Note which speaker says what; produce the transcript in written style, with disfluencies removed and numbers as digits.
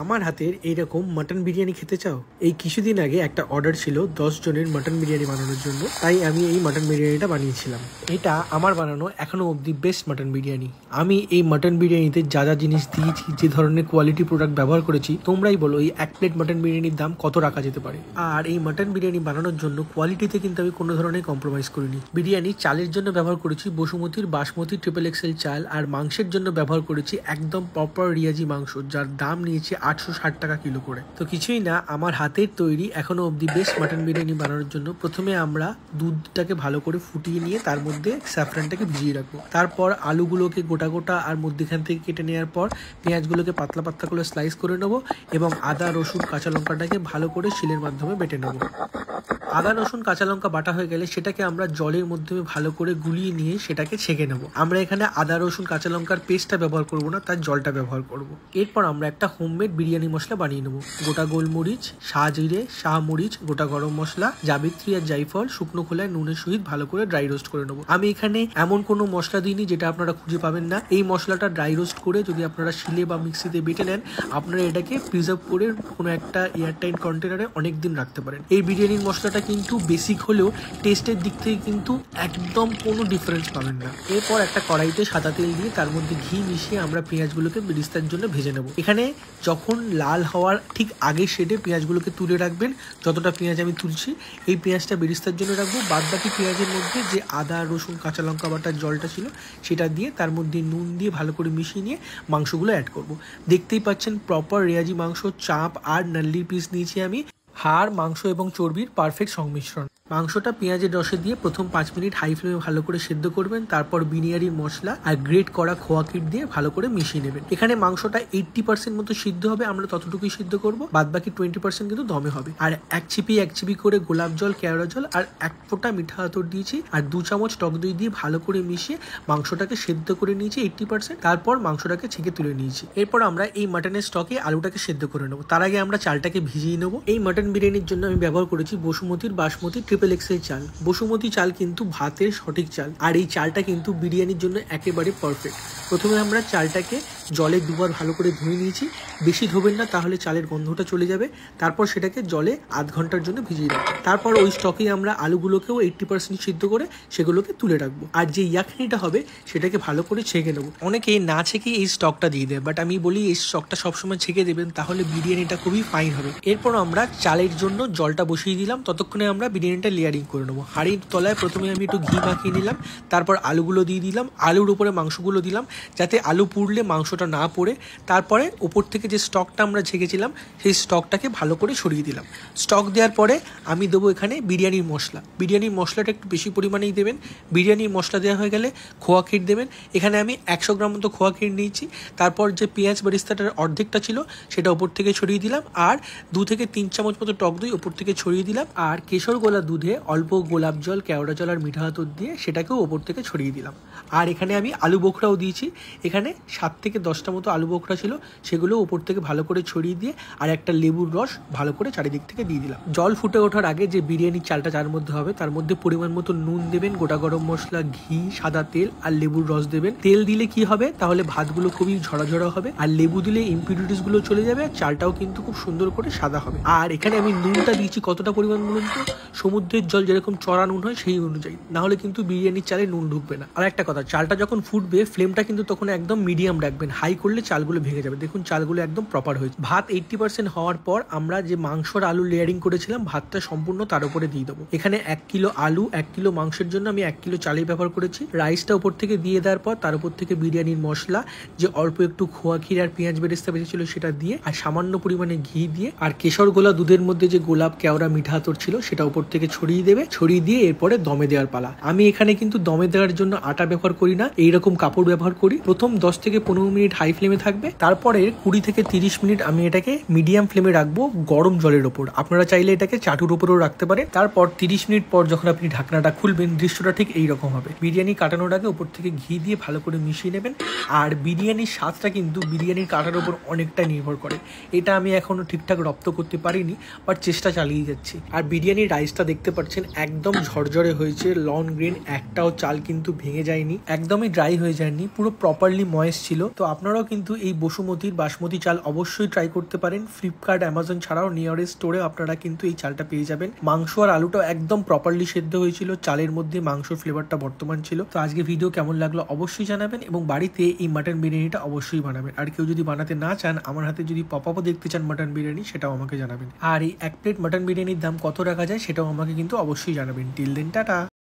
Speaker 1: আমার হাতের এইরকম মাটন বিরিয়ানি খেতে চাও? এই কিছুদিন আগে একটা অর্ডার ছিল 10 জনের মাটন বিরিয়ানি বানানোর জন্য, তাই আমি এই মাটন বিরিয়ানিটা বানিয়েছিলাম। এটা আমার বানানো এখনো অবধি বেস্ট মাটন বিরিয়ানি। আমি এই মাটন বিরিয়ানিতে যা যা জিনিস দিয়েছি, যে ধরনের কোয়ালিটি প্রোডাক্ট ব্যবহার করেছি, তোমরাই বলো এই এক প্লেট মাটন বিরিয়ানির দাম কত রাখা যেতে পারে। আর এই মাটন বিরিয়ানি বানানোর জন্য কোয়ালিটিতে কিন্তু আমি কোনো ধরনের কম্প্রোমাইজ করিনি। বিরিয়ানি চালের জন্য ব্যবহার করেছি বসুমতির বাসমতি XXL চাল, আর মাংসের জন্য ব্যবহার করেছি একদম প্রপার রিয়াজি মাংস, যার দাম নিয়েছে 860 টাকা কিলো করে। তো কিছুই না, আমার হাতের তৈরি এখনো অবধি বেস্ট মাটন বিরিয়ানি বানানোর জন্য প্রথমে আমরা দুধটাকে ভালো করে ফুটিয়ে নিয়ে তার মধ্যে স্যাফরানটাকে ভিজিয়ে রাখবো। তারপর আলুগুলোকে গোটা গোটা আর মধ্যখান থেকে কেটে নেওয়ার পর পেঁয়াজগুলোকে পাতলা পাতলা করে স্লাইস করে নেবো এবং আদা রসুন কাঁচা লঙ্কাটাকে ভালো করে শিলের মাধ্যমে বেটে নেবো। আদা রসুন কাঁচা লঙ্কা বাটা হয়ে গেলে সেটাকে আমরা জলের মাধ্যমে ভালো করে গুলিয়ে নিয়ে সেটাকে ছেঁকে নেব। আমরা এখানে আদা রসুন কাঁচা লঙ্কার পেস্টটা ব্যবহার করব না, তার জলটা ব্যবহার করব। এরপর আমরা একটা হোমমেড বিরিয়ানি মশলা বানিয়ে নেব। গোটা গোলমরিচ, শাহজিরে, শাহমরিচ, গোটা গরম মশলা, জাবিত্রী আর জাইফল শুকনো খোলায় নুনের সহিত ভালো করে ড্রাই রোস্ট করে নেব। আমি এখানে এমন কোনো মশলা দিইনি যেটা আপনারা খুঁজে পাবেন না। এই মশলাটা ড্রাই রোস্ট করে যদি আপনারা শিলে বা মিক্সিতে বেটে নেন, আপনারা এটাকে প্রিজার্ভ করে কোনো একটা এয়ারটাইট কন্টেনারে অনেক দিন রাখতে পারেন। এই বিরিয়ানির মশলাটা কিন্তু বেসিক হলেও টেস্টের দিক থেকে কিন্তু একদম কোনো ডিফারেন্স পাবেন না। এরপর একটা কড়াইতে সাদা তেল দিয়ে তার মধ্যে ঘি মিশিয়ে আমরা পেঁয়াজগুলোকে বেরেস্তার জন্য ভেজে নেব। এখানে যখন লাল হওয়ার ঠিক আগে শেডে পেঁয়াজগুলোকে তুলে রাখবেন। যতটা পেঁয়াজ আমি তুলছি এই পেঁয়াজটা বেরেস্তার জন্য রাখবো। বাদবাকি পেঁয়াজের মধ্যে যে আদা রসুন কাঁচা লঙ্কা বাটার জলটা ছিল সেটা দিয়ে তার মধ্যে নুন দিয়ে ভালো করে মিশিয়ে নিয়ে মাংসগুলো অ্যাড করব। দেখতেই পাচ্ছেন প্রপার রেয়াজি মাংস, চাপ আর নাল্লির পিস নিয়েছি আমি। হাড়, মাংস এবং চর্বির পারফেক্ট সংমিশ্রণ। মাংসটা পেঁয়াজের রসে দিয়ে প্রথম 5 মিনিট হাই ফ্লেমে ভালো করে সেদ্ধ করবেন। তারপর বিরিয়ানির মশলা আর গ্রেট করা খোয়া কিট দিয়ে ভালো করে মিশিয়ে নেবেন। এখানে মাংসটা 80% মতো সিদ্ধ হবে, আমরা ততটুকুই সিদ্ধ করব। বাদ বাকি 20% কিন্তু দমে হবে। আর এক চিপি করে গোলাপ জল, কেওড়া জল আর এক ফোঁটা মিঠা আতর দিয়েছি, আর 2 চামচ টক দই দিয়ে ভালো করে মিশিয়ে মাংসটাকে সেদ্ধ করে নিয়েছি 80%। তারপর মাংসটাকে ছেঁকে তুলে নিয়েছি। এরপর আমরা এই মাটনের স্টকে আলুটাকে সেদ্ধ করে নেবো। তার আগে আমরা চালটাকে ভিজিয়ে নেবো। এই মাটন বিরিয়ানির জন্য আমি ব্যবহার করেছি বসুমতির বাসমতি XXL চাল। বসুমতি চাল কিন্তু ভাতের সঠিক চাল, আর এই চালটা কিন্তু বিরিয়ানির জন্য একেবারে পারফেক্ট। প্রথমে আমরা চালটাকে জলে দুবার ভালো করে ধুয়ে নিয়েছি। বেশি ধোবেন না, তাহলে চালের গন্ধটা চলে যাবে। তারপর সেটাকে জলে আধ ঘন্টার জন্য ভিজিয়ে রাখবো। তারপর ওই স্টকেই আমরা আলুগুলোকেও 80% সিদ্ধ করে সেগুলোকে তুলে রাখবো। আর যে ইয়াখনিটা হবে সেটাকে ভালো করে ছেঁকে নেবো। অনেকে না ছেঁকে এই স্টকটা দিয়ে দেয়, বাট আমি বলি এই স্টকটা সবসময় ছেঁকে দেবেন, তাহলে বিরিয়ানিটা খুবই ফাইন হবে। এরপর আমরা চালের জন্য জলটা বসিয়ে দিলাম। ততক্ষণে আমরা বিরিয়ানিটা লেয়ারিং করে নেবো। হাঁড়ির তলায় প্রথমে আমি একটু ঘি মাখিয়ে নিলাম। তারপর আলুগুলো দিয়ে দিলাম। আলুর উপরে মাংসগুলো দিলাম, যাতে আলু পুড়লে মাংসটা না পড়ে। তারপরে উপর থেকে যে স্টকটা আমরা ছেঁকেছিলাম সেই স্টকটাকে ভালো করে সরিয়ে দিলাম। স্টক দেওয়ার পরে আমি দেবো এখানে বিরিয়ানির মশলা। বিরিয়ানির মশলাটা একটু বেশি পরিমাণেই দেবেন। বিরিয়ানির মশলা দেওয়া হয়ে গেলে খোয়া ক্ষীর দেবেন। এখানে আমি 100 গ্রাম মতো খোয়া ক্ষীর নিয়েছি। তারপর যে পেঁয়াজ বেরেস্তাটার অর্ধেকটা ছিল সেটা উপর থেকে ছড়িয়ে দিলাম, আর 2 থেকে 3 চামচ মতো টক দই উপর থেকে ছড়িয়ে দিলাম, আর কেশর গোলা দুধে অল্প গোলাপ জল, কেওড়া জল আর মিঠা আতর দিয়ে সেটাকেও ওপর থেকে ছড়িয়ে দিলাম। আর এখানে আমি আলু বোখরাও দিয়েছি। এখানে 7 থেকে 10টা মতো আলু বোখরা ছিল, সেগুলো ওপর থেকে ভালো করে ছড়িয়ে দিয়ে আর একটা লেবুর রস ভালো করে চারিদিক থেকে দিয়ে দিলাম। জল ফুটে ওঠার আগে যে বিরিয়ানির চালটা যার মধ্যে হবে তার মধ্যে পরিমাণ মতো নুন দেবেন, গোটা গরম মশলা, ঘি, সাদা তেল আর লেবুর রস দেবেন। তেল দিলে কি হবে, তাহলে ভাতগুলো খুবই ঝরা হবে, আর লেবু দিলে ইম্পিউরিটিস গুলো চলে যাবে, আর চালটাও কিন্তু খুব সুন্দর করে সাদা হবে। আর এখানে আমি নুনটা দিয়েছি কতটা পরিমাণ বলুন তো, সমুদ্রের জল যেরকম চড়া নুন হয় সেই অনুযায়ী, না হলে কিন্তু বিরিয়ানির চালে নুন ঢুকবে না। আর একটা কথা, চালটা যখন ফুটবে ফ্লেমটা কিন্তু তখন একদম মিডিয়াম রাখবেন। হাই করলে চালগুলো ভেঙে যাবে। দেখুন চালগুলো একদম প্রপার হয়েছে। ভাত 80% হওয়ার পর আমরা যে মাংসর আলু লেয়ারিং করেছিলাম, ভাতটা সম্পূর্ণ তার উপরে দিয়ে দেবো। এখানে 1 কিলো আলু 1 কিলো মাংসের জন্য আমি 1 কিলো চালের ব্যবহার করেছি। রাইসটা উপর থেকে দিয়ে দেওয়ার পর তার উপর থেকে বিরিয়ানির মশলা, যে অল্প একটু খোয়া ক্ষীর আর পেঁয়াজ বেরেস্তা বেঁচেছিল সেটা দিয়ে, আর সামান্য পরিমাণে ঘি দিয়ে, আর কেশর গোলা দুধের মধ্যে যে গোলাপ, কেওড়া, মিঠা আতর ছিল সেটা উপর থেকে ছড়িয়ে দেবে। ছড়িয়ে দিয়ে এরপরে দমে দেওয়ার পালা। আমি এখানে কিন্তু দমে দেওয়ার জন্য আটা ব্যবহার করি না, এইরকম কাপড় ব্যবহার করি। প্রথম 10 থেকে 15 মিনিট হাই ফ্লেমে থাকবে। তারপরে 20 থেকে 30 মিনিট আমি এটাকে মিডিয়াম ফ্লেমে রাখবো গরম জলের ওপর। আপনারা চাইলে এটাকে চাটুর উপরেও রাখতে পারেন। তারপর 30 মিনিট পর যখন আপনি ঢাকনাটা খুলবেন, দৃশ্যটা ঠিক এইরকম হবে। বিরিয়ানি কাটানোর আগে উপর থেকে ঘি দিয়ে ভালো করে মিশিয়ে নেবেন। আর বিরিয়ানির স্বাদটা কিন্তু বিরিয়ানির কাটার উপর অনেকটা নির্ভর করে। এটা আমি এখনো ঠিকঠাক রপ্ত করতে পারিনি, বাট চেষ্টা চালিয়ে যাচ্ছি। আর বিরিয়ানির রাইসটা দেখতে পাচ্ছেন একদম ঝরঝরে হয়েছে, লন গ্রেন, একটাও চাল কিন্তু ভেঙে যায়নি, একদমই ড্রাই হয়ে যায়নি, পুরো প্রপারলি ময়েস্ট ছিল। তো আপনারাও কিন্তু এই বসুমতির বাসমতি চাল অবশ্যই ট্রাই করতে পারেন। ফ্লিপকার্ট, অ্যামাজন ছাড়াও নিয়ারেস্ট স্টোরে আপনারা কিন্তু এই চালটা পেয়ে যাবেন। মাংস আর আলুটাও একদম প্রপারলি সেদ্ধ হয়েছিল, চালের মধ্যে মাংসর ফ্লেভারটা বর্তমান ছিল। তো আজকে ভিডিও কেমন লাগলো অবশ্যই জানাবেন এবং বাড়িতে এই মাটন বিরিয়ানিটা অবশ্যই বানাবেন। আর কেউ যদি বানাতে না চান, আমার হাতে যদি পপ আপও দেখতে চান মাটন বিরিয়ানি, সেটাও আমাকে জানাবেন। আর এই এক প্লেট মাটন বিরিয়ানির দাম কত রাখা যায় সেটাও আমাকে কিন্তু অবশ্যই জানাবেন। Till then, tata.